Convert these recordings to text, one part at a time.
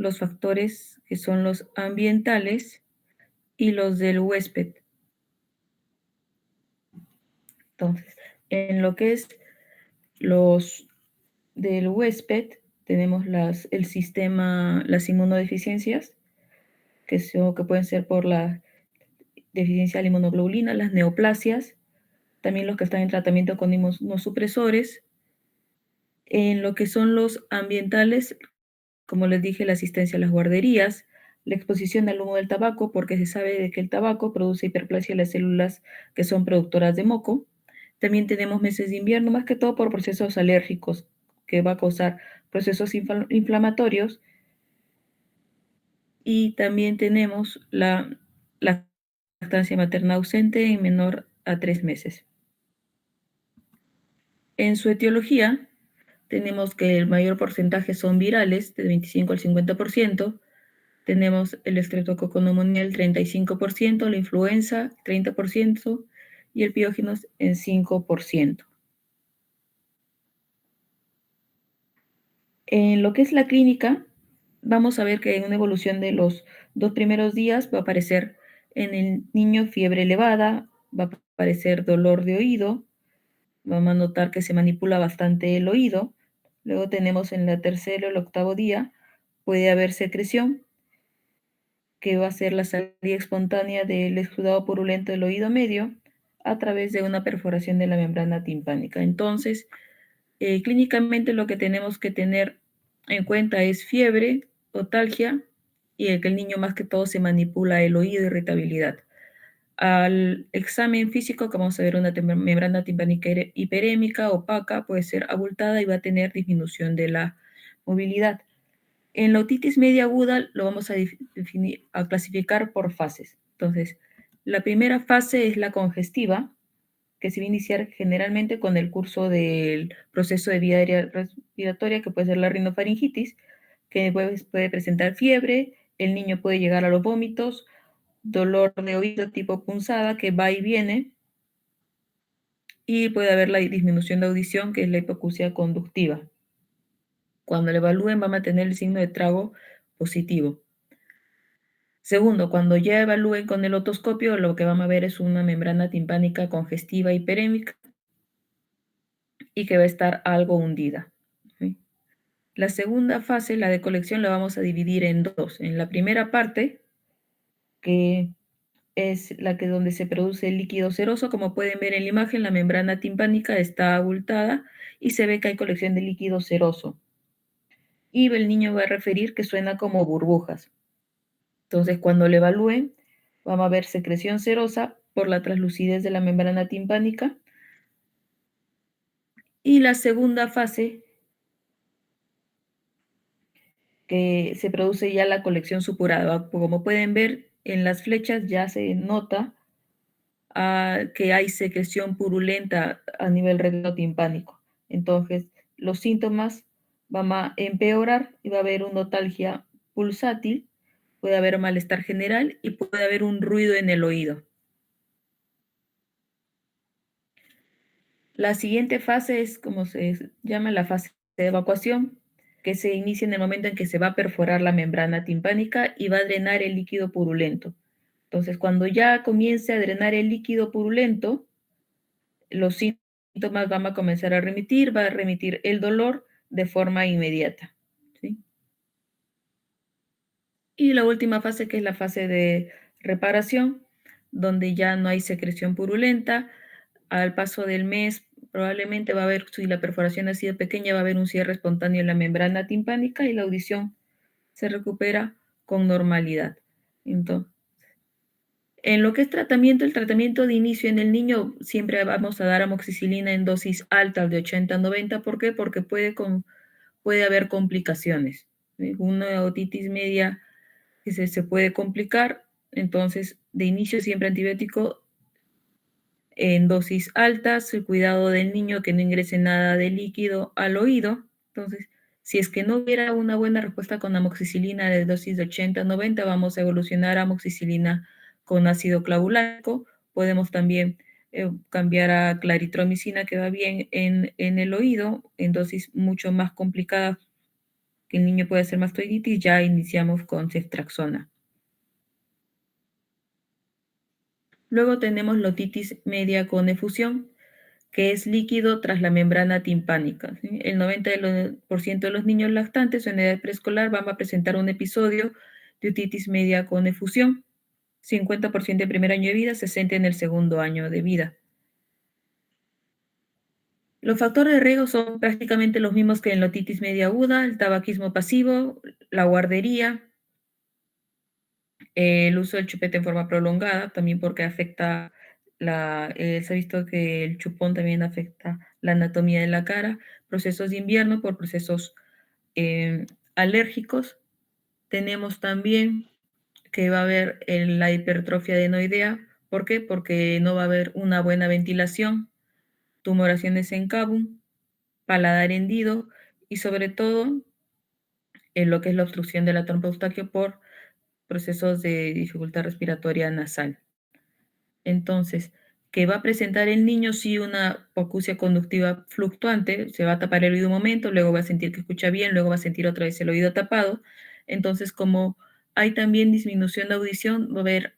los factores que son los ambientales y los del huésped. Entonces, en lo que es los del huésped, tenemos el sistema, las inmunodeficiencias, que pueden ser por la deficiencia de la inmunoglobulina, las neoplasias, también los que están en tratamiento con inmunosupresores. En lo que son los ambientales, como les dije, la asistencia a las guarderías, la exposición al humo del tabaco, porque se sabe de que el tabaco produce hiperplasia en las células que son productoras de moco. También tenemos meses de invierno, más que todo por procesos alérgicos, que va a causar procesos inflamatorios. Y también tenemos la lactancia materna ausente en menor a 3 meses. En su etiología, tenemos que el mayor porcentaje son virales, del 25 al 50%. Tenemos el estreptococo pneumoniae el 35%, la influenza 30% y el piógenos en 5%. En lo que es la clínica, vamos a ver que en una evolución de los 2 primeros días va a aparecer en el niño fiebre elevada, va a aparecer dolor de oído, vamos a notar que se manipula bastante el oído. Luego tenemos en la tercera o el octavo día, puede haber secreción, que va a ser la salida espontánea del exudado purulento del oído medio a través de una perforación de la membrana timpánica. Entonces, clínicamente lo que tenemos que tener en cuenta es fiebre, otalgia y el que el niño más que todo se manipula el oído, irritabilidad. Al examen físico, que vamos a ver una membrana timpánica hiperémica, opaca, puede ser abultada y va a tener disminución de la movilidad. En la otitis media aguda lo vamos a clasificar por fases. Entonces, la primera fase es la congestiva, que se va a iniciar generalmente con el curso del proceso de vía aérea respiratoria, que puede ser la rinofaringitis, que puede presentar fiebre, el niño puede llegar a los vómitos, dolor de oído tipo punzada que va y viene, y puede haber la disminución de audición, que es la hipoacusia conductiva. Cuando le evalúen van a tener el signo de trago positivo. Segundo, cuando ya evalúen con el otoscopio, lo que van a ver es una membrana timpánica congestiva hiperémica y que va a estar algo hundida. ¿Sí? La segunda fase, la de colección, la vamos a dividir en dos. En la primera parte, que es la que donde se produce el líquido seroso, como pueden ver en la imagen, la membrana timpánica está abultada y se ve que hay colección de líquido seroso. Y el niño va a referir que suena como burbujas. Entonces, cuando lo evalúen, vamos a ver secreción serosa por la translucidez de la membrana timpánica. Y la segunda fase, que se produce ya la colección supurada. Como pueden ver en las flechas ya se nota que hay secreción purulenta a nivel retinotimpánico. Entonces, los síntomas van a empeorar y va a haber una otalgia pulsátil, puede haber malestar general y puede haber un ruido en el oído. La siguiente fase es como se llama la fase de evacuación, que se inicia en el momento en que se va a perforar la membrana timpánica y va a drenar el líquido purulento. Entonces, cuando ya comience a drenar el líquido purulento, los síntomas van a comenzar a remitir, va a remitir el dolor de forma inmediata. ¿Sí? Y la última fase, que es la fase de reparación, donde ya no hay secreción purulenta. Al paso del mes, probablemente va a haber, si la perforación ha sido pequeña, va a haber un cierre espontáneo en la membrana timpánica y la audición se recupera con normalidad. Entonces, en lo que es tratamiento, el tratamiento de inicio en el niño, siempre vamos a dar amoxicilina en dosis altas de 80 a 90. ¿Por qué? Porque puede haber complicaciones. ¿Sí? Una otitis media que se puede complicar, entonces de inicio siempre antibiótico en dosis altas, el cuidado del niño que no ingrese nada de líquido al oído. Entonces, si es que no hubiera una buena respuesta con amoxicilina de dosis de 80 a 90, vamos a evolucionar a amoxicilina con ácido clavulánico. Podemos también cambiar a claritromicina, que va bien en el oído, en dosis mucho más complicadas que el niño puede hacer mastoiditis, ya iniciamos con ceftriaxona. Luego tenemos la otitis media con efusión, que es líquido tras la membrana timpánica, ¿sí? El 90% de los niños lactantes o en edad preescolar van a presentar un episodio de otitis media con efusión. 50% en primer año de vida, 60% en el segundo año de vida. Los factores de riesgo son prácticamente los mismos que en la otitis media aguda: el tabaquismo pasivo, la guardería, el uso del chupete en forma prolongada, también porque afecta se ha visto que el chupón también afecta la anatomía de la cara, procesos de invierno por procesos alérgicos. Tenemos también que va a haber la hipertrofia adenoidea. ¿Por qué? Porque no va a haber una buena ventilación, tumoraciones en cabum, paladar hendido y sobre todo en lo que es la obstrucción de la trompa eustaquio por procesos de dificultad respiratoria nasal. Entonces, ¿qué va a presentar el niño? Si una hipoacusia conductiva fluctuante, se va a tapar el oído un momento, luego va a sentir que escucha bien, luego va a sentir otra vez el oído tapado. Entonces, como hay también disminución de audición, va a haber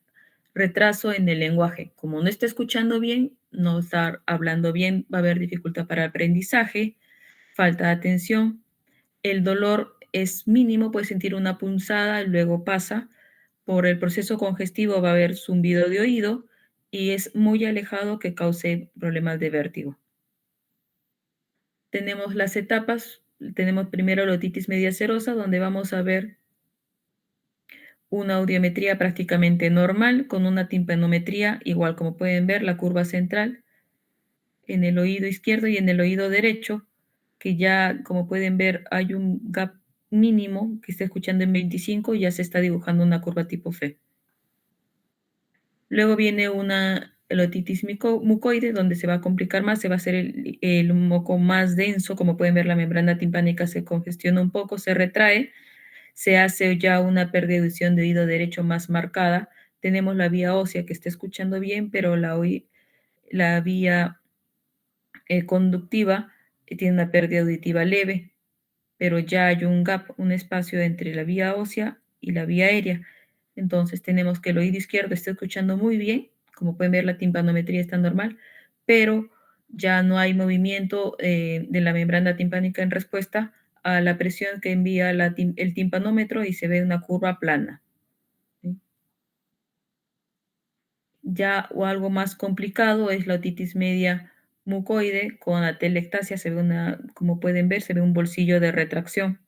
retraso en el lenguaje. Como no está escuchando bien, no está hablando bien, va a haber dificultad para el aprendizaje, falta de atención. El dolor es mínimo, puede sentir una punzada, luego pasa. Por el proceso congestivo va a haber zumbido de oído y es muy alejado que cause problemas de vértigo. Tenemos las etapas, tenemos primero la otitis media serosa, donde vamos a ver una audiometría prácticamente normal, con una timpanometría igual, como pueden ver, la curva central en el oído izquierdo y en el oído derecho, que ya, como pueden ver, hay un gap mínimo que está escuchando en 25 y ya se está dibujando una curva tipo F. Luego viene una otitis mucoide, donde se va a complicar más, se va a hacer el moco más denso, como pueden ver, la membrana timpánica se congestiona un poco, se retrae, se hace ya una pérdida de audición de oído derecho más marcada. Tenemos la vía ósea que está escuchando bien, pero la vía conductiva tiene una pérdida auditiva leve, pero ya hay un gap, un espacio entre la vía ósea y la vía aérea. Entonces tenemos que el oído izquierdo está escuchando muy bien, como pueden ver la timpanometría está normal, pero ya no hay movimiento de la membrana timpánica en respuesta a la presión que envía el timpanómetro y se ve una curva plana, ¿sí? Ya o algo más complicado es la otitis media mucoide con atelectasia, como pueden ver, se ve un bolsillo de retracción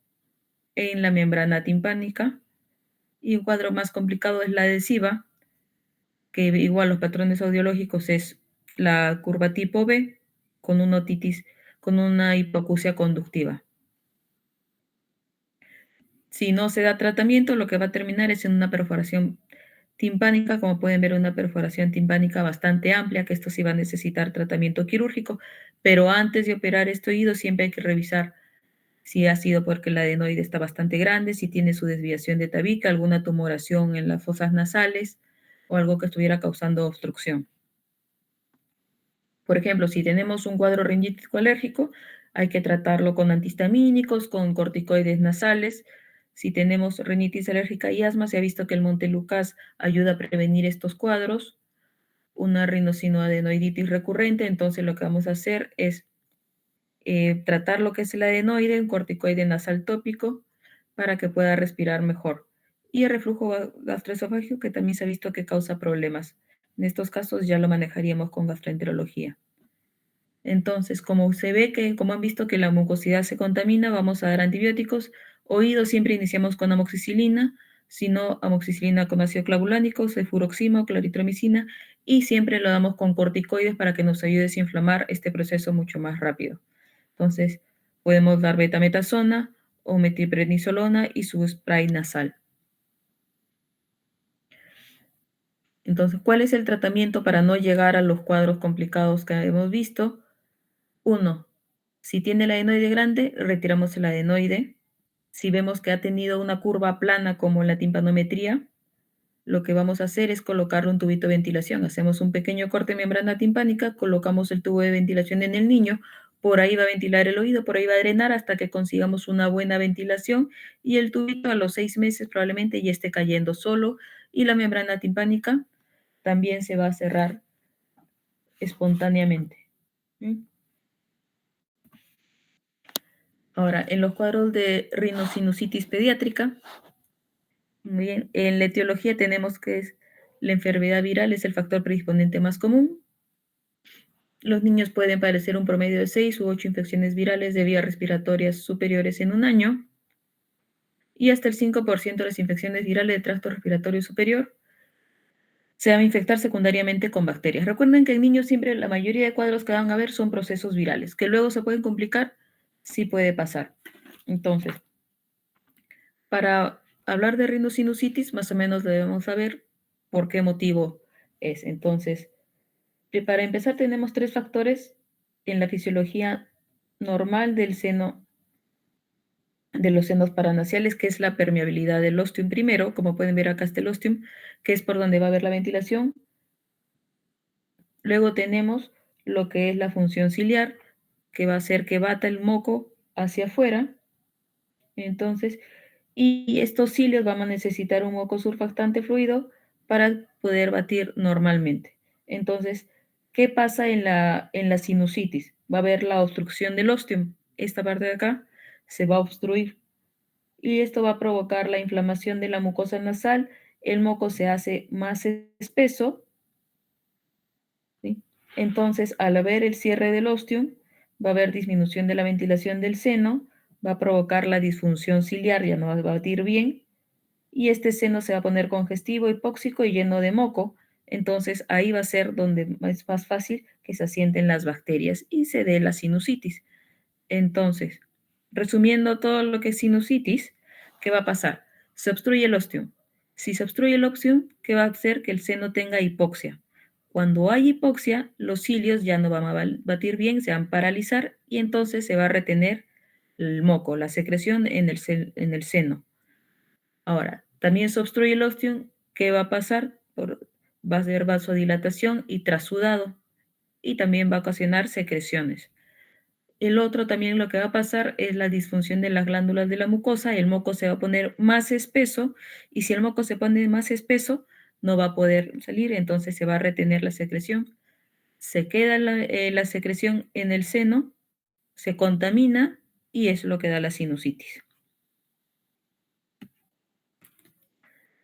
en la membrana timpánica. Y un cuadro más complicado es la adhesiva, que igual los patrones audiológicos es la curva tipo B con una otitis, con una hipoacusia conductiva. Si no se da tratamiento, lo que va a terminar es en una perforación timpánica, como pueden ver, una perforación timpánica bastante amplia, que esto sí va a necesitar tratamiento quirúrgico, pero antes de operar este oído siempre hay que revisar si ha sido porque el adenoide está bastante grande, si tiene su desviación de tabique, alguna tumoración en las fosas nasales o algo que estuviera causando obstrucción. Por ejemplo, si tenemos un cuadro ringítico alérgico, hay que tratarlo con antihistamínicos, con corticoides nasales. Si tenemos rinitis alérgica y asma, se ha visto que el Montelukast ayuda a prevenir estos cuadros. Una rinocinoadenoiditis recurrente, entonces lo que vamos a hacer es tratar lo que es el adenoide, un corticoide nasal tópico, para que pueda respirar mejor. Y el reflujo gastroesofágico, que también se ha visto que causa problemas. En estos casos ya lo manejaríamos con gastroenterología. Entonces, como se ve que, como han visto que la mucosidad se contamina, vamos a dar antibióticos. Oído siempre iniciamos con amoxicilina, si no amoxicilina con ácido clavulánico, cefuroxima o claritromicina, y siempre lo damos con corticoides para que nos ayude a desinflamar este proceso mucho más rápido. Entonces, podemos dar betametasona o metilprednisolona y su spray nasal. Entonces, ¿cuál es el tratamiento para no llegar a los cuadros complicados que hemos visto? 1. Si tiene el adenoide grande, retiramos el adenoide. Si vemos que ha tenido una curva plana como la timpanometría, lo que vamos a hacer es colocarle un tubito de ventilación. Hacemos un pequeño corte de membrana timpánica, colocamos el tubo de ventilación en el niño, por ahí va a ventilar el oído, por ahí va a drenar hasta que consigamos una buena ventilación y el tubito a los 6 meses probablemente ya esté cayendo solo y la membrana timpánica también se va a cerrar espontáneamente. ¿Mm? Ahora, en los cuadros de rinosinusitis pediátrica, muy bien, en la etiología tenemos que es la enfermedad viral es el factor predisponente más común. Los niños pueden padecer un promedio de 6 u 8 infecciones virales de vías respiratorias superiores en un año y hasta el 5% de las infecciones virales de tracto respiratorio superior se van a infectar secundariamente con bacterias. Recuerden que en niños siempre la mayoría de cuadros que van a ver son procesos virales, que luego se pueden complicar, sí puede pasar. Entonces, para hablar de rinosinusitis, más o menos debemos saber por qué motivo es. Entonces, para empezar, tenemos 3 factores en la fisiología normal del seno, de los senos paranaciales, que es la permeabilidad del ostium primero, como pueden ver acá está el ostium, que es por donde va a haber la ventilación. Luego tenemos lo que es la función ciliar, que va a hacer que bata el moco hacia afuera. Entonces, y estos cilios van a necesitar un moco surfactante fluido para poder batir normalmente. Entonces, ¿qué pasa en la sinusitis? Va a haber la obstrucción del ostium. Esta parte de acá se va a obstruir y esto va a provocar la inflamación de la mucosa nasal. El moco se hace más espeso, ¿sí? Entonces, al haber el cierre del ostium, va a haber disminución de la ventilación del seno, va a provocar la disfunción ciliar, ya no va a batir bien, y este seno se va a poner congestivo, hipóxico y lleno de moco. Entonces, ahí va a ser donde es más fácil que se asienten las bacterias y se dé la sinusitis. Entonces, resumiendo todo lo que es sinusitis, ¿qué va a pasar? Se obstruye el ostium. Si se obstruye el ostium, ¿qué va a hacer? Que el seno tenga hipoxia. Cuando hay hipoxia, los cilios ya no van a batir bien, se van a paralizar y entonces se va a retener el moco, la secreción en el seno. Ahora, también se obstruye el ostium, ¿qué va a pasar? Va a ser vasodilatación y trasudado y también va a ocasionar secreciones. El otro también lo que va a pasar es la disfunción de las glándulas de la mucosa, el moco se va a poner más espeso y si el moco se pone más espeso no va a poder salir, entonces se va a retener la secreción. Se queda la secreción en el seno, se contamina y es lo que da la sinusitis.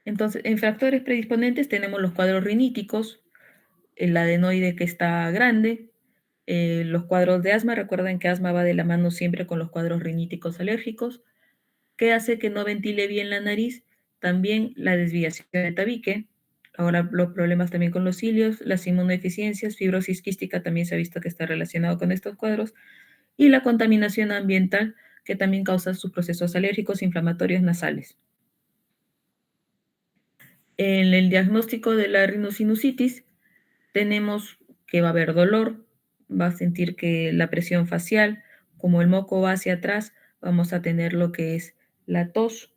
Entonces, en factores predisponentes tenemos los cuadros riníticos, el adenoide que está grande, los cuadros de asma, recuerden que asma va de la mano siempre con los cuadros riníticos alérgicos, que hace que no ventile bien la nariz, también la desviación de tabique, ahora los problemas también con los cilios, las inmunodeficiencias, fibrosis quística también se ha visto que está relacionado con estos cuadros, y la contaminación ambiental que también causa sus procesos alérgicos inflamatorios nasales. En el diagnóstico de la rinosinusitis tenemos que va a haber dolor, va a sentir que la presión facial, como el moco va hacia atrás, vamos a tener lo que es la tos.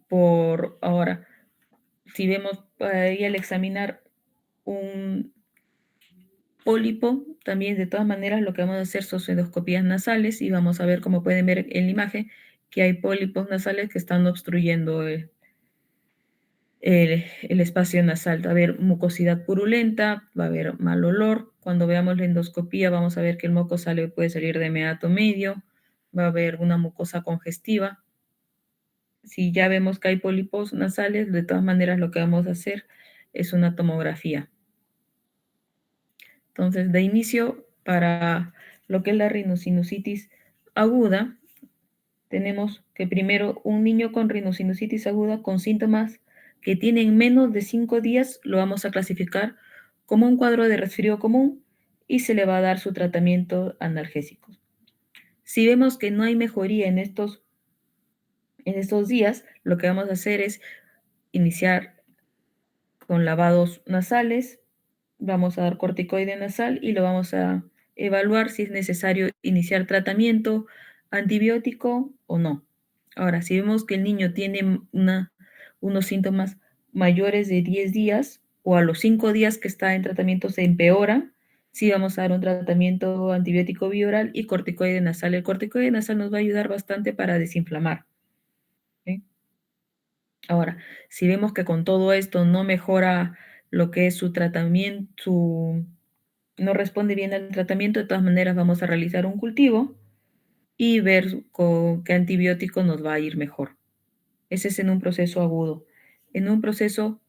Por ahora, si vemos ahí al examinar un pólipo, también de todas maneras lo que vamos a hacer son endoscopías nasales y vamos a ver, como pueden ver en la imagen, que hay pólipos nasales que están obstruyendo el espacio nasal. Va a haber mucosidad purulenta, va a haber mal olor. Cuando veamos la endoscopía vamos a ver que el moco puede salir de meato medio, va a haber una mucosa congestiva. Si ya vemos que hay pólipos nasales, de todas maneras lo que vamos a hacer es una tomografía. Entonces, de inicio, para lo que es la rinosinusitis aguda, tenemos que primero un niño con rinosinusitis aguda con síntomas que tienen menos de 5 días lo vamos a clasificar como un cuadro de resfrío común y se le va a dar su tratamiento analgésico. Si vemos que no hay mejoría en estos días, lo que vamos a hacer es iniciar con lavados nasales, vamos a dar corticoide nasal y lo vamos a evaluar si es necesario iniciar tratamiento antibiótico o no. Ahora, si vemos que el niño tiene unos síntomas mayores de 10 días o a los 5 días que está en tratamiento se empeora, Sí vamos a dar un tratamiento antibiótico bioral y corticoide nasal. El corticoide nasal nos va a ayudar bastante para desinflamar. ¿Sí? Ahora, si vemos que con todo esto no mejora lo que es su tratamiento, no responde bien al tratamiento, de todas maneras vamos a realizar un cultivo y ver con qué antibiótico nos va a ir mejor. Ese es en un proceso agudo. En un proceso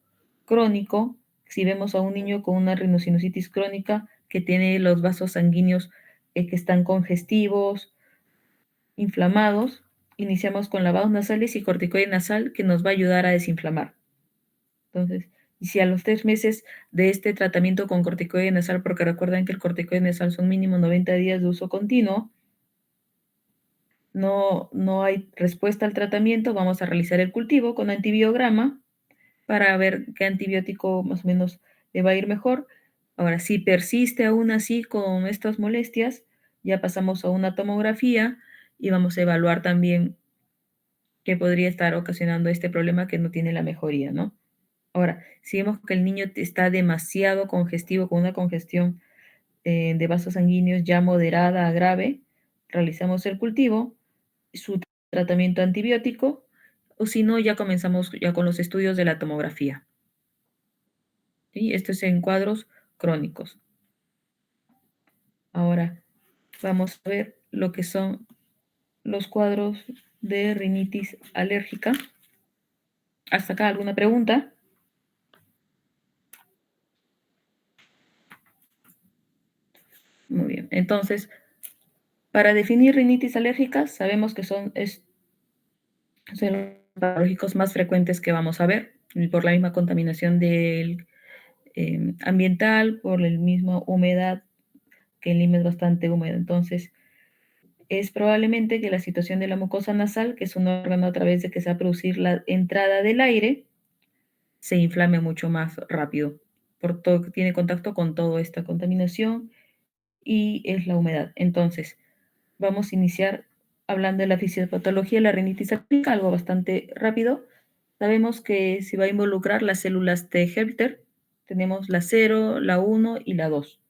crónico, si vemos a un niño con una rinosinusitis crónica que tiene los vasos sanguíneos que están congestivos, inflamados, iniciamos con lavados nasales y corticoide nasal que nos va a ayudar a desinflamar. Entonces, y si a los 3 meses de este tratamiento con corticoide nasal, porque recuerden que el corticoide nasal son mínimo 90 días de uso continuo, no hay respuesta al tratamiento, vamos a realizar el cultivo con antibiograma para ver qué antibiótico más o menos le va a ir mejor. Ahora, si persiste aún así con estas molestias, ya pasamos a una tomografía y vamos a evaluar también qué podría estar ocasionando este problema que no tiene la mejoría, ¿no? Ahora, si vemos que el niño está demasiado congestivo, con una congestión de vasos sanguíneos ya moderada a grave, realizamos el cultivo, su tratamiento antibiótico, o si no, ya comenzamos ya con los estudios de la tomografía. ¿Sí? Esto es en cuadros crónicos. Ahora vamos a ver lo que son los cuadros de rinitis alérgica. ¿Hasta acá alguna pregunta? Muy bien. Entonces, para definir rinitis alérgica, sabemos que son los patológicos más frecuentes que vamos a ver por la misma contaminación del ambiental, por la misma humedad, que el Lima es bastante húmedo. Entonces, es probablemente que la situación de la mucosa nasal, que es un órgano a través de que se va a producir la entrada del aire, se inflame mucho más rápido, por todo que tiene contacto con toda esta contaminación y es la humedad. Entonces, vamos a iniciar hablando de la fisiopatología de la rinitis alérgica, algo bastante rápido. Sabemos que se va a involucrar las células T helper, tenemos la 0, la 1 y la 2.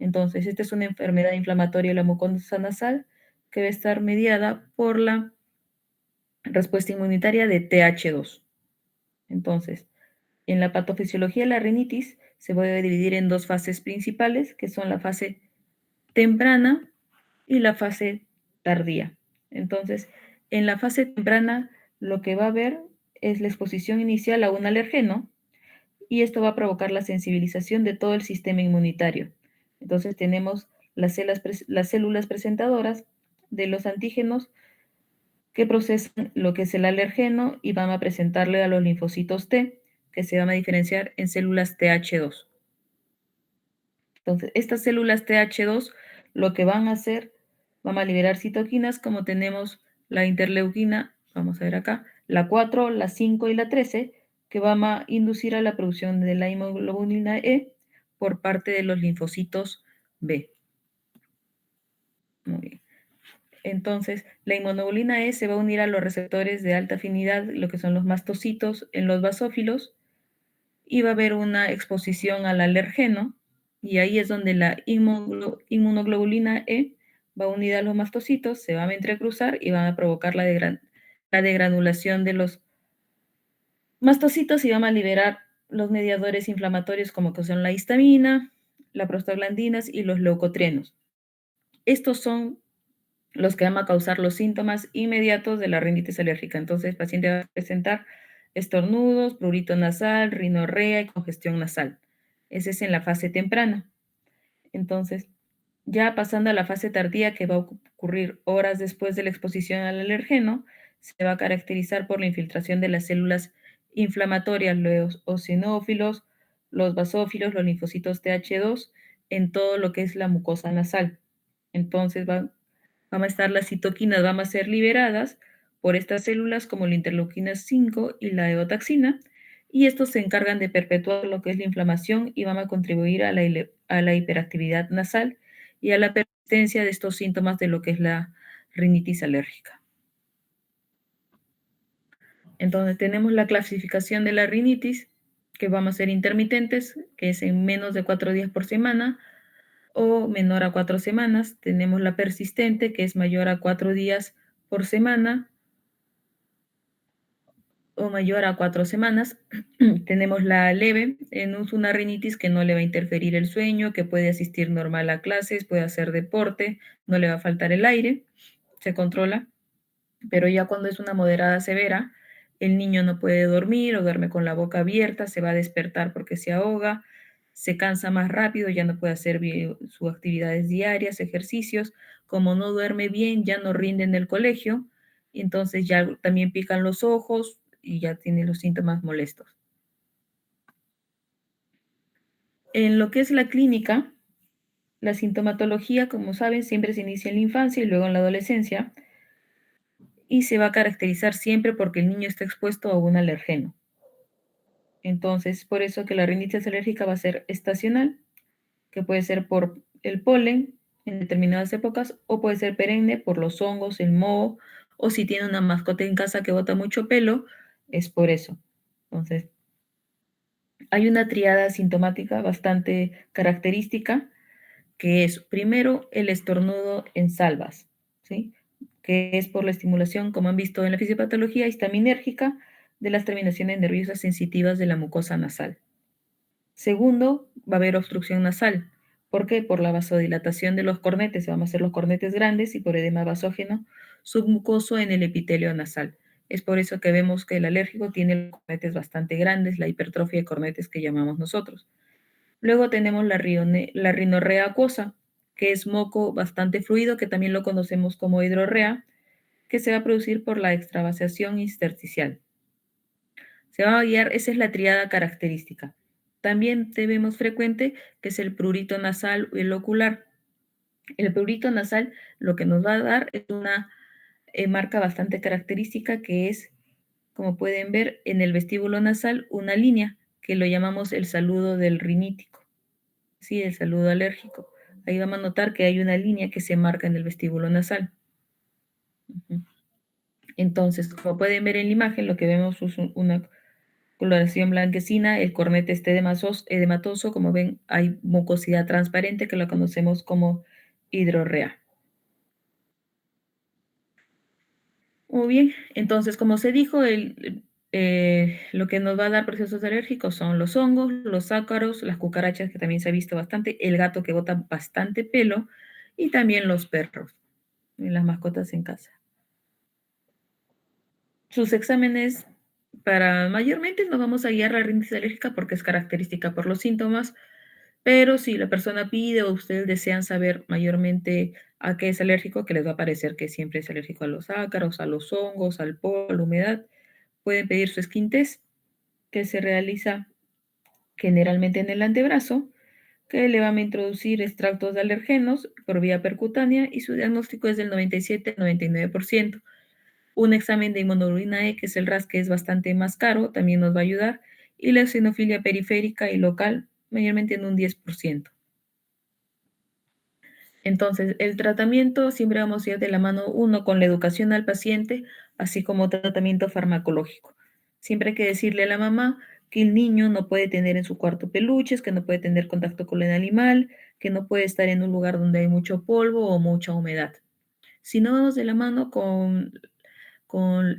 Entonces, esta es una enfermedad inflamatoria de la mucosa nasal que va a estar mediada por la respuesta inmunitaria de TH2. Entonces, en la patofisiología de la rinitis se puede dividir en dos fases principales, que son la fase temprana y la fase tardía. Entonces, en la fase temprana lo que va a haber es la exposición inicial a un alergeno y esto va a provocar la sensibilización de todo el sistema inmunitario. Entonces, tenemos las células presentadoras de los antígenos que procesan lo que es el alergeno y van a presentarle a los linfocitos T, que se van a diferenciar en células TH2. Entonces, estas células TH2 lo que van a hacer, van a liberar citoquinas como tenemos la interleuquina, vamos a ver acá, la 4, la 5 y la 13, que van a inducir a la producción de la hemoglobina E por parte de los linfocitos B. Muy bien. Entonces, la inmunoglobulina E se va a unir a los receptores de alta afinidad, lo que son los mastocitos en los basófilos, y va a haber una exposición al alergeno, y ahí es donde la inmunoglobulina E va unida a los mastocitos, se van a entrecruzar y van a provocar la degranulación de los mastocitos y van a liberar los mediadores inflamatorios como que son la histamina, la prostaglandinas y los leucotrienos. Estos son los que van a causar los síntomas inmediatos de la rinitis alérgica. Entonces, el paciente va a presentar estornudos, prurito nasal, rinorrea y congestión nasal. Ese es en la fase temprana. Entonces, ya pasando a la fase tardía, que va a ocurrir horas después de la exposición al alergeno, se va a caracterizar por la infiltración de las células inflamatorias, los eosinófilos, los basófilos, los linfocitos TH2, en todo lo que es la mucosa nasal. Entonces, van a estar las citoquinas, van a ser liberadas por estas células como la interleuquina 5 y la eotaxina, y estos se encargan de perpetuar lo que es la inflamación y van a contribuir a la hiperactividad nasal y a la persistencia de estos síntomas de lo que es la rinitis alérgica. Entonces tenemos la clasificación de la rinitis, que vamos a ser intermitentes, que es en menos de 4 días por semana, o menor a 4 semanas. Tenemos la persistente, que es mayor a 4 días por semana o mayor a 4 semanas. Tenemos la leve, es una rinitis que no le va a interferir el sueño, que puede asistir normal a clases, puede hacer deporte, no le va a faltar el aire, se controla. Pero ya cuando es una moderada severa, el niño no puede dormir o duerme con la boca abierta, se va a despertar porque se ahoga, se cansa más rápido, ya no puede hacer sus actividades diarias, ejercicios. Como no duerme bien, ya no rinde en el colegio, y entonces ya también pican los ojos y ya tiene los síntomas molestos. En lo que es la clínica, la sintomatología, como saben, siempre se inicia en la infancia y luego en la adolescencia, y se va a caracterizar siempre porque el niño está expuesto a un alergeno. Entonces, por eso que la rinitis alérgica va a ser estacional, que puede ser por el polen en determinadas épocas, o puede ser perenne por los hongos, el moho, o si tiene una mascota en casa que bota mucho pelo, es por eso. Entonces, hay una triada sintomática bastante característica, que es primero el estornudo en salvas, ¿sí? Que es por la estimulación, como han visto en la fisiopatología, histaminérgica de las terminaciones nerviosas sensitivas de la mucosa nasal. Segundo, va a haber obstrucción nasal. ¿Por qué? Por la vasodilatación de los cornetes, vamos a hacer los cornetes grandes y por edema vasógeno submucoso en el epitelio nasal. Es por eso que vemos que el alérgico tiene los cornetes bastante grandes, la hipertrofia de cornetes que llamamos nosotros. Luego tenemos la rinorrea acuosa, que es moco bastante fluido, que también lo conocemos como hidrorrea, que se va a producir por la extravasación intersticial. Se va a guiar, esa es la triada característica. También vemos frecuente que es el prurito nasal o el ocular. El prurito nasal lo que nos va a dar es una marca bastante característica que es, como pueden ver, en el vestíbulo nasal una línea que lo llamamos el saludo del rinítico, ¿sí? El saludo alérgico. Ahí vamos a notar que hay una línea que se marca en el vestíbulo nasal. Entonces, como pueden ver en la imagen, lo que vemos es una coloración blanquecina, el cornete está edematoso, como ven, hay mucosidad transparente que lo conocemos como hidrorrea. Muy bien, entonces, como se dijo, lo que nos va a dar procesos alérgicos son los hongos, los ácaros, las cucarachas, que también se ha visto bastante, el gato que bota bastante pelo, y también los perros, las mascotas en casa. Sus exámenes, para mayormente nos vamos a guiar la rinitis alérgica porque es característica por los síntomas. Pero si la persona pide o ustedes desean saber mayormente a qué es alérgico, que les va a parecer que siempre es alérgico a los ácaros, a los hongos, al polvo, a la humedad, pueden pedir su skin test, que se realiza generalmente en el antebrazo, que le van a introducir extractos de alergenos por vía percutánea y su diagnóstico es del 97-99%. Un examen de inmunoglobulina E, que es el RAS, que es bastante más caro, también nos va a ayudar, y la eosinofilia periférica y local, mayormente en un 10%. Entonces, el tratamiento siempre vamos a ir de la mano, uno, con la educación al paciente, así como tratamiento farmacológico. Siempre hay que decirle a la mamá que el niño no puede tener en su cuarto peluches, que no puede tener contacto con el animal, que no puede estar en un lugar donde hay mucho polvo o mucha humedad. Si no vamos de la mano con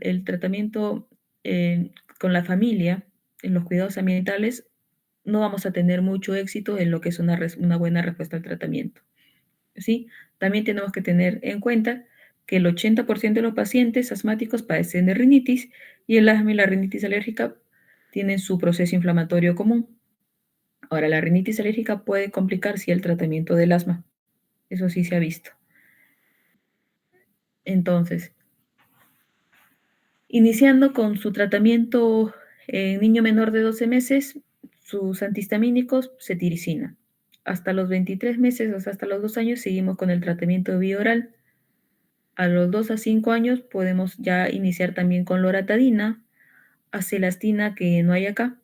el tratamiento con la familia, en los cuidados ambientales, no vamos a tener mucho éxito en lo que es una buena respuesta al tratamiento. ¿Sí? También tenemos que tener en cuenta que el 80% de los pacientes asmáticos padecen de rinitis y el asma y la rinitis alérgica tienen su proceso inflamatorio común. Ahora, la rinitis alérgica puede complicar si el tratamiento del asma. Eso sí se ha visto. Entonces, iniciando con su tratamiento en niño menor de 12 meses, sus antihistamínicos, cetiricina. Hasta los 23 meses, o sea, hasta los 2 años, seguimos con el tratamiento bioral. A los 2 a 5 años podemos ya iniciar también con loratadina, acelastina, que no hay acá,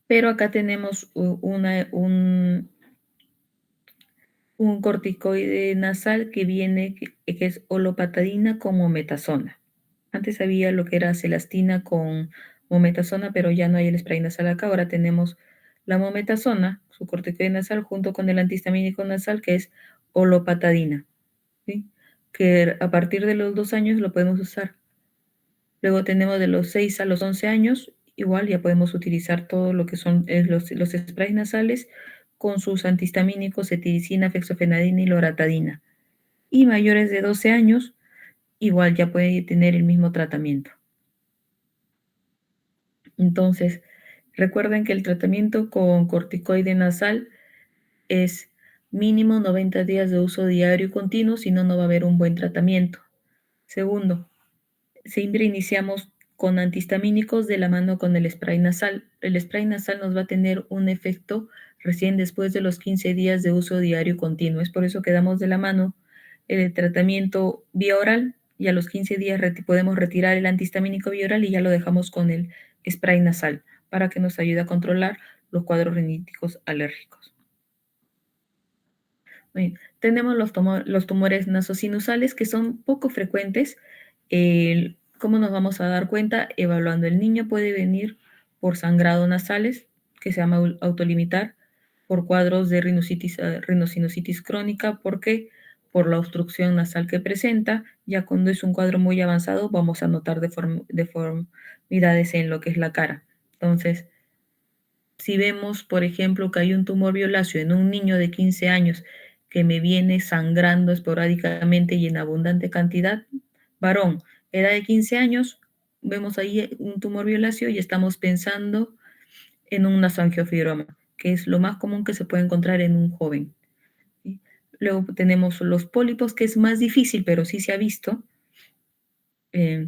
pero acá tenemos un corticoide nasal que viene, que es olopatadina con mometasona. Antes había lo que era acelastina con mometasona, pero ya no hay el spray nasal acá, ahora tenemos la mometasona, su corticoide nasal, junto con el antihistamínico nasal, que es olopatadina, ¿sí? Que a partir de los 2 años lo podemos usar. Luego tenemos de los 6 a los 11 años, igual ya podemos utilizar todo lo que son los sprays nasales con sus antihistamínicos, cetiricina, fexofenadina y loratadina. Y mayores de 12 años, igual ya puede tener el mismo tratamiento. Entonces, recuerden que el tratamiento con corticoide nasal es mínimo 90 días de uso diario y continuo, si no, no va a haber un buen tratamiento. Segundo, siempre iniciamos con antihistamínicos de la mano con el spray nasal. El spray nasal nos va a tener un efecto recién después de los 15 días de uso diario y continuo. Es por eso que damos de la mano el tratamiento vía oral y a los 15 días podemos retirar el antihistamínico vía oral y ya lo dejamos con el spray nasal para que nos ayude a controlar los cuadros riníticos alérgicos. Bien, tenemos los tumores nasosinusales que son poco frecuentes. ¿Cómo nos vamos a dar cuenta? Evaluando. El niño puede venir por sangrado nasales, que se llama autolimitar, por cuadros de rinosinusitis crónica. ¿Por qué? Por la obstrucción nasal que presenta. Ya cuando es un cuadro muy avanzado, vamos a notar deformidades en lo que es la cara. Entonces, si vemos, por ejemplo, que hay un tumor violáceo en un niño de 15 años que me viene sangrando esporádicamente y en abundante cantidad, varón, edad de 15 años, vemos ahí un tumor violáceo y estamos pensando en un nasoangiofibroma, que es lo más común que se puede encontrar en un joven. ¿Sí? Luego tenemos los pólipos, que es más difícil, pero sí se ha visto. Eh,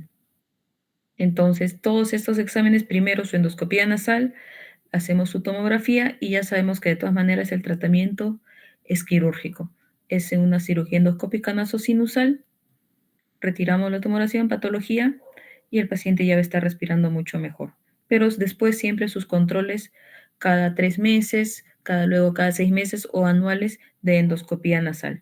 entonces, todos estos exámenes, primero su endoscopía nasal, hacemos su tomografía y ya sabemos que de todas maneras el tratamiento es quirúrgico. Es una cirugía endoscópica nasosinusal, retiramos la tumoración, patología y el paciente ya va a estar respirando mucho mejor. Pero después siempre sus controles cada 3 meses, luego cada 6 meses o anuales de endoscopía nasal.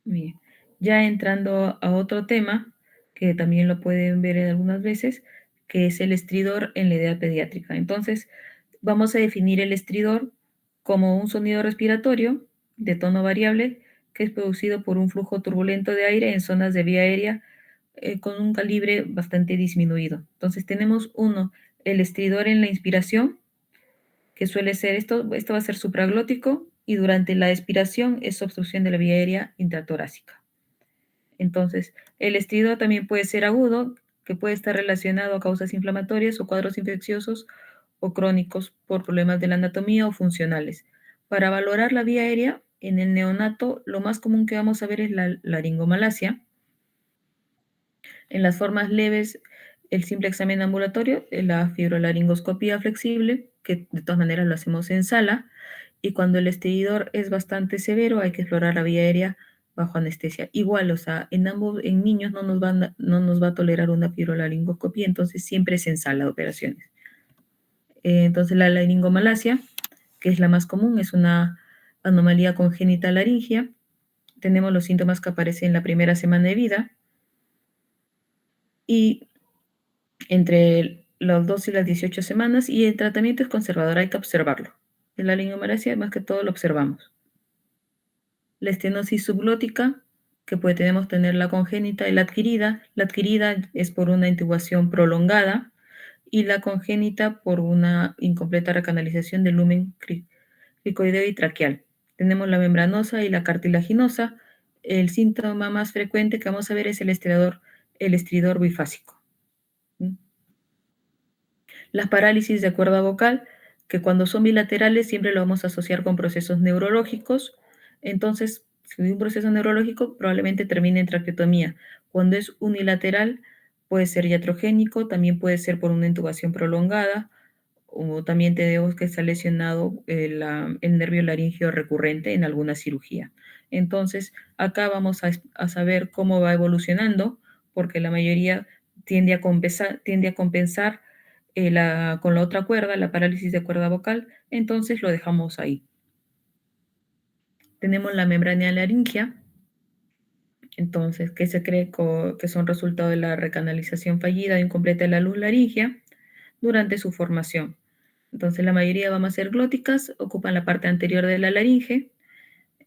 Bien. Ya entrando a otro tema, que también lo pueden ver algunas veces, que es el estridor en la edad pediátrica. Entonces, vamos a definir el estridor como un sonido respiratorio de tono variable que es producido por un flujo turbulento de aire en zonas de vía aérea con un calibre bastante disminuido. Entonces, tenemos uno, el estridor en la inspiración, que suele ser esto va a ser supraglótico y durante la expiración es obstrucción de la vía aérea intratorácica. Entonces, el estridor también puede ser agudo, que puede estar relacionado a causas inflamatorias o cuadros infecciosos o crónicos por problemas de la anatomía o funcionales. Para valorar la vía aérea, en el neonato lo más común que vamos a ver es la laringomalacia. En las formas leves, el simple examen ambulatorio, la fibrolaringoscopía flexible, que de todas maneras lo hacemos en sala, y cuando el estridor es bastante severo, hay que explorar la vía aérea bajo anestesia. Igual, o sea, en niños no nos va a tolerar una fibrolaringoscopía, entonces siempre es en sala de operaciones. Entonces, la laringomalacia, que es la más común, es una anomalía congénita laringia. Tenemos los síntomas que aparecen en la primera semana de vida y entre los 2 y las 18 semanas, y el tratamiento es conservador, hay que observarlo. En la laringomalacia, más que todo, lo observamos. La estenosis subglótica, que podemos tener la congénita y la adquirida. La adquirida es por una intubación prolongada y la congénita por una incompleta recanalización del lumen cricoideo y traqueal. Tenemos la membranosa y la cartilaginosa. El síntoma más frecuente que vamos a ver es el estridor bifásico. Las parálisis de cuerda vocal, que cuando son bilaterales siempre lo vamos a asociar con procesos neurológicos. Entonces, si hay un proceso neurológico, probablemente termine en traqueotomía. Cuando es unilateral, puede ser iatrogénico, también puede ser por una intubación prolongada, o también tenemos que estar lesionado el nervio laríngeo recurrente en alguna cirugía. Entonces, acá vamos a saber cómo va evolucionando, porque la mayoría tiende a compensar con la otra cuerda, la parálisis de cuerda vocal, entonces lo dejamos ahí. Tenemos la membrana laringia, entonces, que se cree que son resultado de la recanalización fallida o incompleta de la luz laringia durante su formación. Entonces, la mayoría van a ser glóticas, ocupan la parte anterior de la laringe,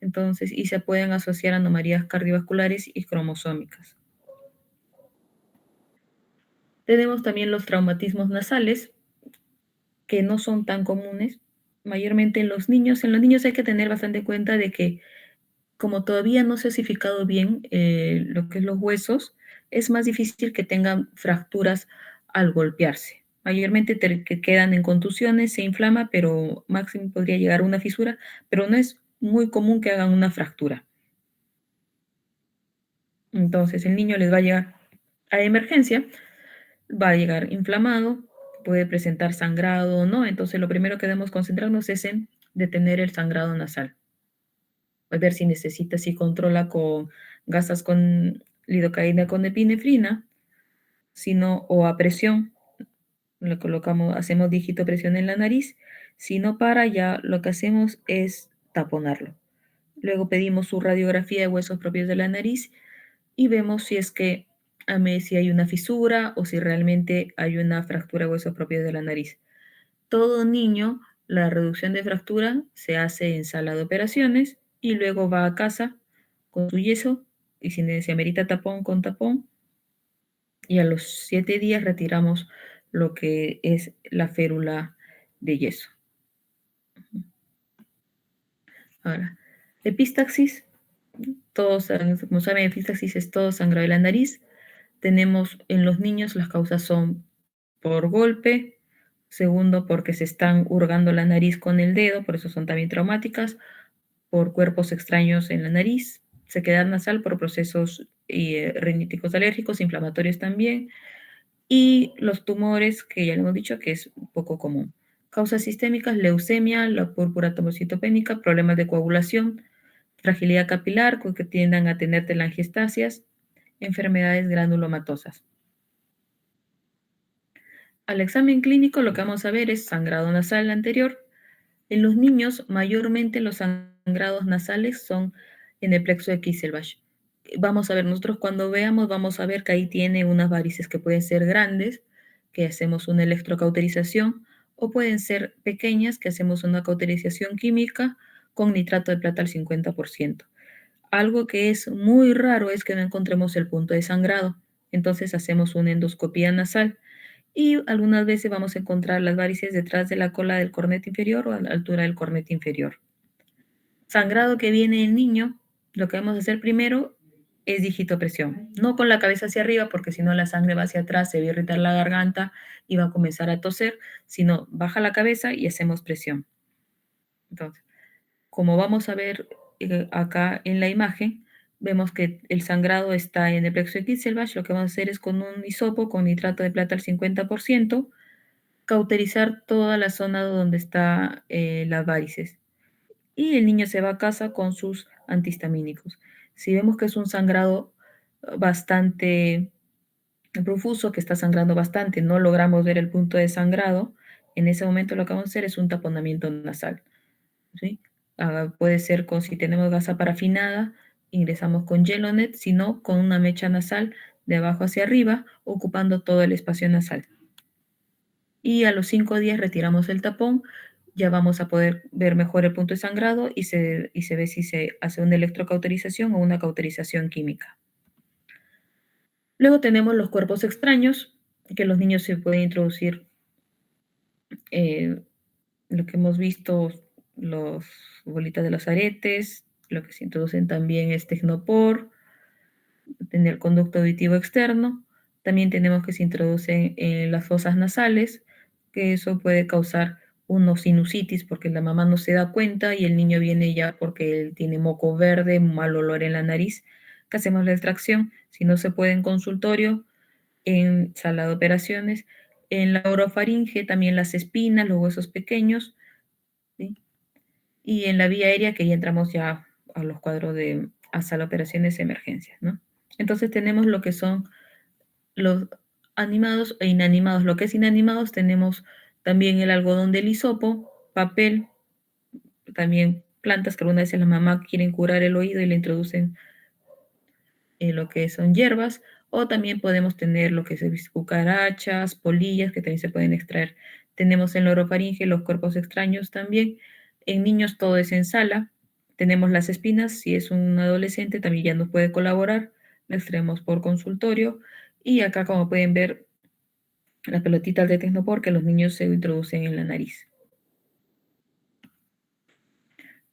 entonces, y se pueden asociar a anomalías cardiovasculares y cromosómicas. Tenemos también los traumatismos nasales, que no son tan comunes, mayormente en los niños. En los niños hay que tener bastante cuenta de que como todavía no se ha osificado bien lo que es los huesos, es más difícil que tengan fracturas al golpearse. Mayormente que quedan en contusiones, se inflama, pero máximo podría llegar a una fisura, pero no es muy común que hagan una fractura. Entonces el niño les va a llegar a emergencia, va a llegar inflamado, puede presentar sangrado o no. Entonces lo primero que debemos concentrarnos es en detener el sangrado nasal. A ver si necesita, si controla con gasas con lidocaína con epinefrina, si no, o a presión, le colocamos, hacemos dígito presión en la nariz, si no para ya lo que hacemos es taponarlo. Luego pedimos su radiografía de huesos propios de la nariz y vemos si es que si hay una fisura o si realmente hay una fractura de huesos propios de la nariz. Todo niño, la reducción de fractura se hace en sala de operaciones y luego va a casa con su yeso y si se amerita tapón con tapón y a los 7 días retiramos lo que es la férula de yeso. Ahora, epistaxis, todos, como saben, epistaxis es todo sangrado de la nariz. Tenemos en los niños las causas son por golpe, segundo porque se están hurgando la nariz con el dedo, por eso son también traumáticas, por cuerpos extraños en la nariz, sequedad nasal por procesos riníticos alérgicos, inflamatorios también, y los tumores, que ya le hemos dicho que es poco común. Causas sistémicas, leucemia, la púrpura tomocitopénica, problemas de coagulación, fragilidad capilar, que tiendan a tener telangiectasias, enfermedades granulomatosas. Al examen clínico lo que vamos a ver es sangrado nasal anterior. En los niños, mayormente los sangrados nasales son en el plexo de Kisselbach. Vamos a ver, nosotros cuando veamos, vamos a ver que ahí tiene unas varices que pueden ser grandes, que hacemos una electrocauterización, o pueden ser pequeñas, que hacemos una cauterización química con nitrato de plata al 50%. Algo que es muy raro es que no encontremos el punto de sangrado. Entonces hacemos una endoscopía nasal y algunas veces vamos a encontrar las varices detrás de la cola del cornete inferior o a la altura del cornete inferior. Sangrado que viene en niño, lo que vamos a hacer primero es digitopresión. No con la cabeza hacia arriba, porque si no la sangre va hacia atrás, se va a irritar la garganta y va a comenzar a toser, sino baja la cabeza y hacemos presión. Entonces, como vamos a ver acá en la imagen, vemos que el sangrado está en el plexo de Kisselbach. Lo que vamos a hacer es con un hisopo con nitrato de plata al 50%, cauterizar toda la zona donde está las varices. Y el niño se va a casa con sus antihistamínicos. Si vemos que es un sangrado bastante profuso, que está sangrando bastante, no logramos ver el punto de sangrado, en ese momento lo que vamos a hacer es un taponamiento nasal. ¿Sí? Puede ser con, si tenemos gasa parafinada, ingresamos con Gelonet, si no, con una mecha nasal de abajo hacia arriba, ocupando todo el espacio nasal. Y a los 5 días retiramos el tapón, ya vamos a poder ver mejor el punto de sangrado y se ve si se hace una electrocauterización o una cauterización química. Luego tenemos los cuerpos extraños, que los niños se pueden introducir, lo que hemos visto, los bolitas de los aretes, lo que se introducen también es tecnopor, tener conducto auditivo externo. También tenemos que se introducen en las fosas nasales, que eso puede causar una sinusitis porque la mamá no se da cuenta y el niño viene ya porque él tiene moco verde, mal olor en la nariz, que hacemos la extracción. Si no se puede en consultorio, en sala de operaciones, en la orofaringe también las espinas, los huesos pequeños, ¿sí? Y en la vía aérea que ya entramos ya a los cuadros de a sala de operaciones emergencias, ¿no? Entonces tenemos lo que son los animados e inanimados. Lo que es inanimados tenemos también el algodón del hisopo, papel, también plantas que algunas veces las mamás quieren curar el oído y le introducen lo que son hierbas, o también podemos tener lo que es cucarachas, polillas que también se pueden extraer Tenemos en la orofaringe los cuerpos extraños también. En niños todo es en sala. Tenemos las espinas, si es un adolescente también ya nos puede colaborar. La extraemos por consultorio. Y acá, como pueden ver, las pelotitas de Tecnopor que los niños se introducen en la nariz.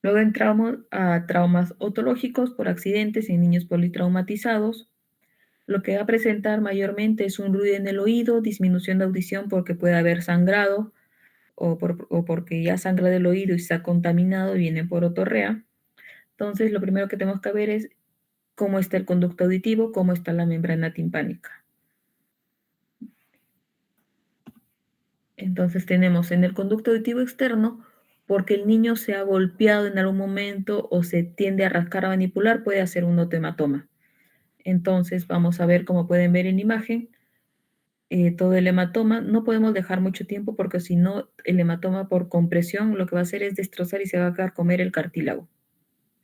Luego entramos a traumas otológicos por accidentes en niños politraumatizados. Lo que va a presentar mayormente es un ruido en el oído, disminución de audición porque puede haber sangrado o porque ya sangra del oído y está contaminado y viene por otorrea. Entonces, lo primero que tenemos que ver es cómo está el conducto auditivo, cómo está la membrana timpánica. Entonces tenemos en el conducto auditivo externo, porque el niño se ha golpeado en algún momento o se tiende a rascar, a manipular, puede hacer un otohematoma. Entonces vamos a ver, como pueden ver en imagen, todo el hematoma. No podemos dejar mucho tiempo porque si no, el hematoma por compresión lo que va a hacer es destrozar y se va a comer el cartílago.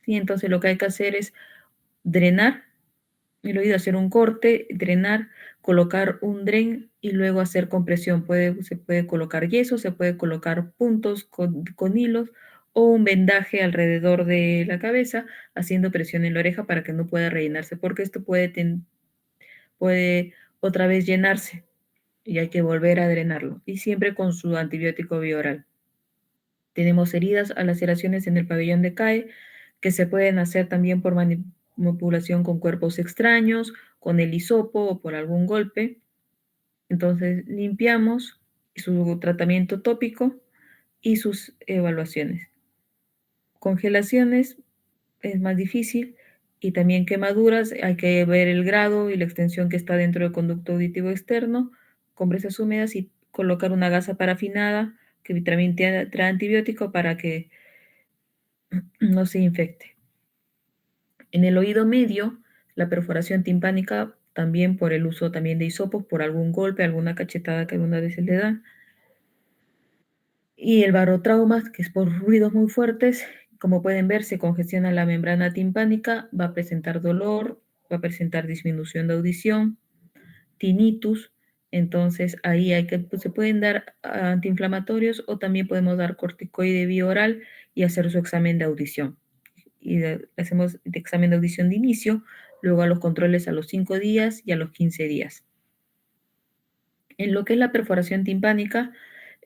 ¿Sí? Entonces lo que hay que hacer es drenar el oído, hacer un corte, drenar, colocar un dren y luego hacer compresión. Se puede colocar yeso, se puede colocar puntos con hilos o un vendaje alrededor de la cabeza haciendo presión en la oreja para que no pueda rellenarse, porque esto puede otra vez llenarse y hay que volver a drenarlo, y siempre con su antibiótico bioral. Tenemos heridas a laceraciones en el pabellón de CAE, que se pueden hacer también por manipulación con cuerpos extraños, con el hisopo o por algún golpe. Entonces limpiamos su tratamiento tópico y sus evaluaciones. Congelaciones es más difícil y también quemaduras, hay que ver el grado y la extensión que está dentro del conducto auditivo externo, compresas húmedas y colocar una gasa parafinada que también trae antibiótico para que no se infecte. En el oído medio, la perforación timpánica también por el uso también de hisopos, por algún golpe, alguna cachetada que alguna vez se le da. Y el barotrauma, que es por ruidos muy fuertes, como pueden ver, se congestiona la membrana timpánica, va a presentar dolor, va a presentar disminución de audición, tinnitus. Entonces ahí pues, se pueden dar antiinflamatorios o también podemos dar corticoide bioral y hacer su examen de audición. Y hacemos el examen de audición de inicio, luego a los controles a los 5 días y a los 15 días. En lo que es la perforación timpánica,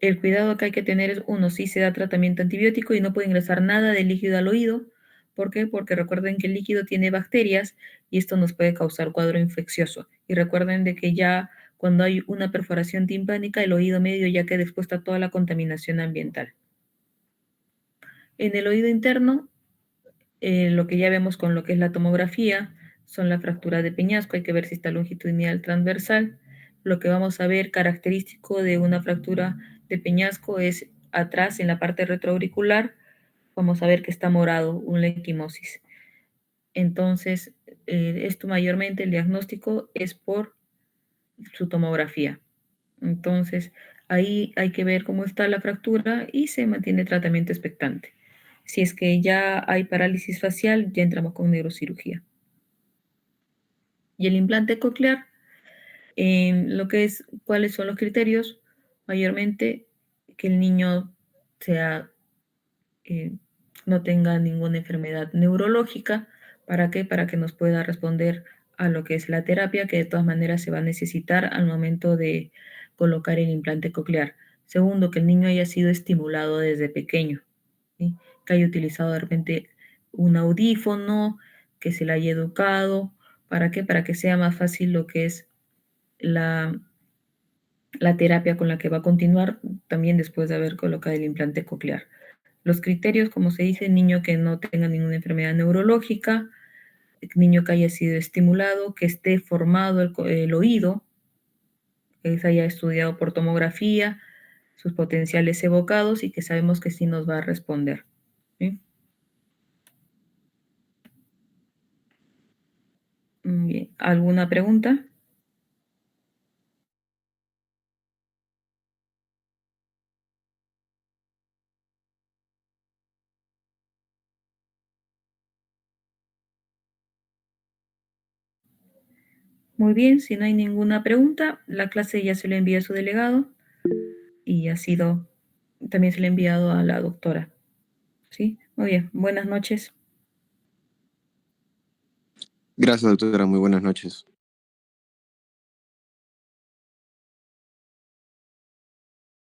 el cuidado que hay que tener es, uno, sí se da tratamiento antibiótico y no puede ingresar nada de líquido al oído. ¿Por qué? Porque recuerden que el líquido tiene bacterias y esto nos puede causar cuadro infeccioso. Y recuerden de que ya cuando hay una perforación timpánica, el oído medio ya queda expuesto a toda la contaminación ambiental. En el oído interno, lo que ya vemos con lo que es la tomografía, son la fractura de peñasco, hay que ver si está longitudinal transversal. Lo que vamos a ver característico de una fractura de peñasco es atrás en la parte retroauricular, vamos a ver que está morado, una equimosis. Entonces, esto mayormente el diagnóstico es por su tomografía. Entonces, ahí hay que ver cómo está la fractura y se mantiene tratamiento expectante. Si es que ya hay parálisis facial, ya entramos con neurocirugía. Y el implante coclear, en lo que es, ¿cuáles son los criterios? Mayormente que el niño sea, eh, no tenga ninguna enfermedad neurológica. ¿Para qué? Para que nos pueda responder a lo que es la terapia, que de todas maneras se va a necesitar al momento de colocar el implante coclear. Segundo, que el niño haya sido estimulado desde pequeño, ¿sí? Que haya utilizado de repente un audífono, que se le haya educado. ¿Para qué? Para que sea más fácil lo que es la, la terapia con la que va a continuar también después de haber colocado el implante coclear. Los criterios, como se dice, niño que no tenga ninguna enfermedad neurológica, niño que haya sido estimulado, que esté formado el oído, que se haya estudiado por tomografía, sus potenciales evocados y que sabemos que sí nos va a responder. ¿Sí? Bien. ¿Alguna pregunta? Muy bien, si no hay ninguna pregunta, la clase ya se le envía a su delegado. y también se le ha enviado a la doctora. ¿Sí? Muy bien, buenas noches. Gracias, doctora. Muy buenas noches.